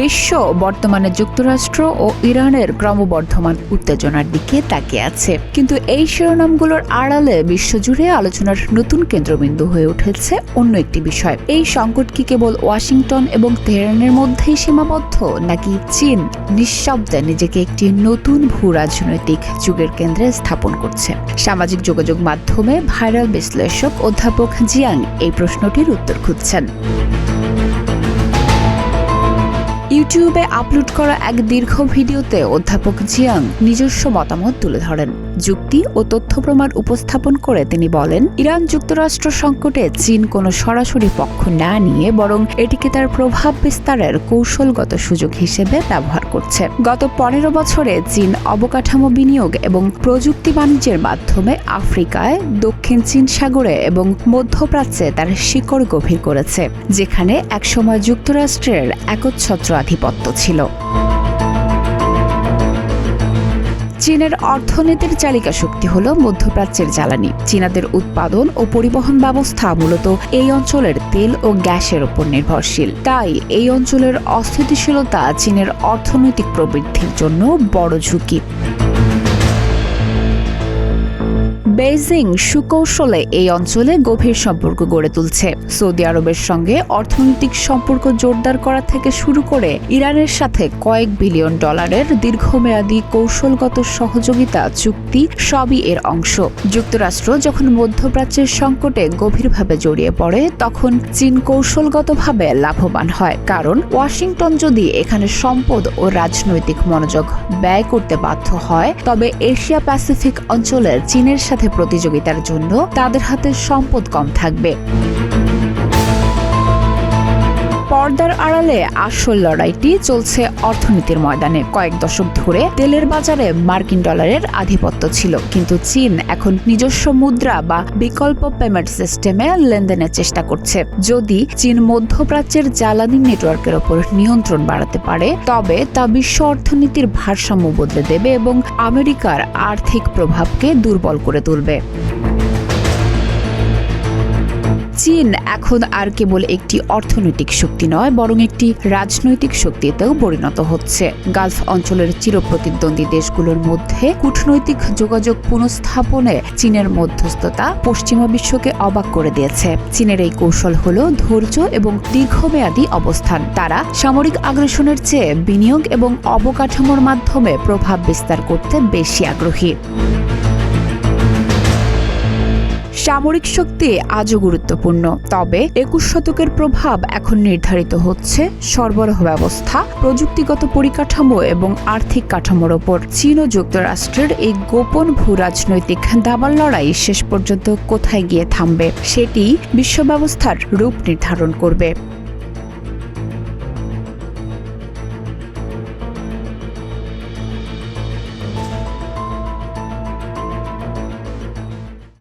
বিশ্ব বর্তমানে যুক্তরাষ্ট্র ও ইরানের ক্রমবর্ধমান উত্তেজনার দিকে তাকিয়ে আছে। কিন্তু এই শিরোনামগুলোর আড়ালে বিশ্বজুড়ে আলোচনার নতুন কেন্দ্রবিন্দু হয়ে উঠেছে অন্য একটি বিষয়। এই সংকট কি কেবল ওয়াশিংটন এবং তেহরানের মধ্যেই সীমাবদ্ধ, নাকি চীন নিঃশব্দে নিজেকে একটি নতুন ভূ-রাজনৈতিক যুগের কেন্দ্রে স্থাপন করছে? সামাজিক যোগাযোগ মাধ্যমে ভাইরাল বিশ্লেষক অধ্যাপক জিয়াং এই প্রশ্নটির উত্তর খুঁজছেন। ইউটিউবে আপলোড করা এক দীর্ঘ ভিডিওতে অধ্যাপক জিয়াং নিজস্ব মতামত তুলে ধরেন। যুক্তি ও তথ্য প্রমাণ উপস্থাপন করে তিনি বলেন, ইরান যুক্তরাষ্ট্র সংকটে চীন কোনো সরাসরি পক্ষ না নিয়ে বরং এটিকে তার প্রভাব বিস্তারের কৌশলগত সুযোগ হিসেবে ব্যবহার করছে। গত 15 বছরে চীন অবকাঠামো বিনিয়োগ এবং প্রযুক্তি বাণিজ্যের মাধ্যমে আফ্রিকায়, দক্ষিণ চীন সাগরে এবং মধ্যপ্রাচ্যে তার শিকড় গভীর করেছে, যেখানে একসময় যুক্তরাষ্ট্রের একচ্ছত্র আধিপত্য ছিল। চীনের অর্থনীতির চালিকা শক্তি হল মধ্যপ্রাচ্যের জ্বালানি। চীনাদের উৎপাদন ও পরিবহন ব্যবস্থা মূলত এই অঞ্চলের তেল ও গ্যাসের উপর নির্ভরশীল। তাই এই অঞ্চলের অস্থিতিশীলতা চীনের অর্থনৈতিক প্রবৃদ্ধির জন্য বড় ঝুঁকি। বেইজিং সুকৌশলে এই অঞ্চলে গভীর সম্পর্ক গড়ে তুলছে। সৌদি আরবের সঙ্গে অর্থনৈতিক সম্পর্ক জোরদার করা থেকে শুরু করে ইরানের সাথে কয়েক বিলিয়ন ডলারের দীর্ঘমেয়াদী কৌশলগত সহযোগিতা চুক্তি সবই এর অংশ। যুক্তরাষ্ট্র যখন মধ্যপ্রাচ্যের সংকটে গভীরভাবে জড়িয়ে পড়ে, তখন চীন কৌশলগতভাবে লাভবান হয়, কারণ ওয়াশিংটন যদি এখানে সম্পদ ও রাজনৈতিক মনোযোগ ব্যয় করতে বাধ্য হয়, তবে এশিয়া প্যাসিফিক অঞ্চলের চীনের সাথে প্রতিযোগিতার জন্য তাদের হাতে সম্পদ কম থাকবে। পর্দার আড়ালে আসল লড়াইটি চলছে অর্থনীতির ময়দানে। কয়েক দশক ধরে তেলের বাজারে মার্কিন ডলারের আধিপত্য ছিল, কিন্তু চীন এখন নিজস্ব মুদ্রা বা বিকল্প পেমেন্ট সিস্টেমে লেনদেনের চেষ্টা করছে। যদি চীন মধ্যপ্রাচ্যের জ্বালানি নেটওয়ার্কের ওপর নিয়ন্ত্রণ বাড়াতে পারে, তবে তা বিশ্ব অর্থনীতির ভারসাম্য বদলে দেবে এবং আমেরিকার আর্থিক প্রভাবকে দুর্বল করে তুলবে। চীন এখন আর কেবল একটি অর্থনৈতিক শক্তি নয়, বরং একটি রাজনৈতিক শক্তিতেও পরিণত হচ্ছে। গালফ অঞ্চলের চিরপ্রতিদ্বন্দ্বী দেশগুলোর মধ্যে কূটনৈতিক যোগাযোগ পুনঃস্থাপনে চীনের মধ্যস্থতা পশ্চিমা বিশ্বকে অবাক করে দিয়েছে। চীনের এই কৌশল হল ধৈর্য এবং দীর্ঘমেয়াদী অবস্থান। তারা সামরিক আগ্রাসনের চেয়ে বিনিয়োগ এবং অবকাঠামোর মাধ্যমে প্রভাব বিস্তার করতে বেশি আগ্রহী। সামরিক শক্তি আজও গুরুত্বপূর্ণ, তবে 21 শতকের প্রভাব এখন নির্ধারিত হচ্ছে সরবরাহ ব্যবস্থা, প্রযুক্তিগত পরিকাঠামো এবং আর্থিক কাঠামোর ওপর। চীন ও যুক্তরাষ্ট্রের এই গোপন ভূ-রাজনৈতিক দাবাল লড়াই শেষ পর্যন্ত কোথায় গিয়ে থামবে, সেটি বিশ্ব ব্যবস্থার রূপ নির্ধারণ করবে।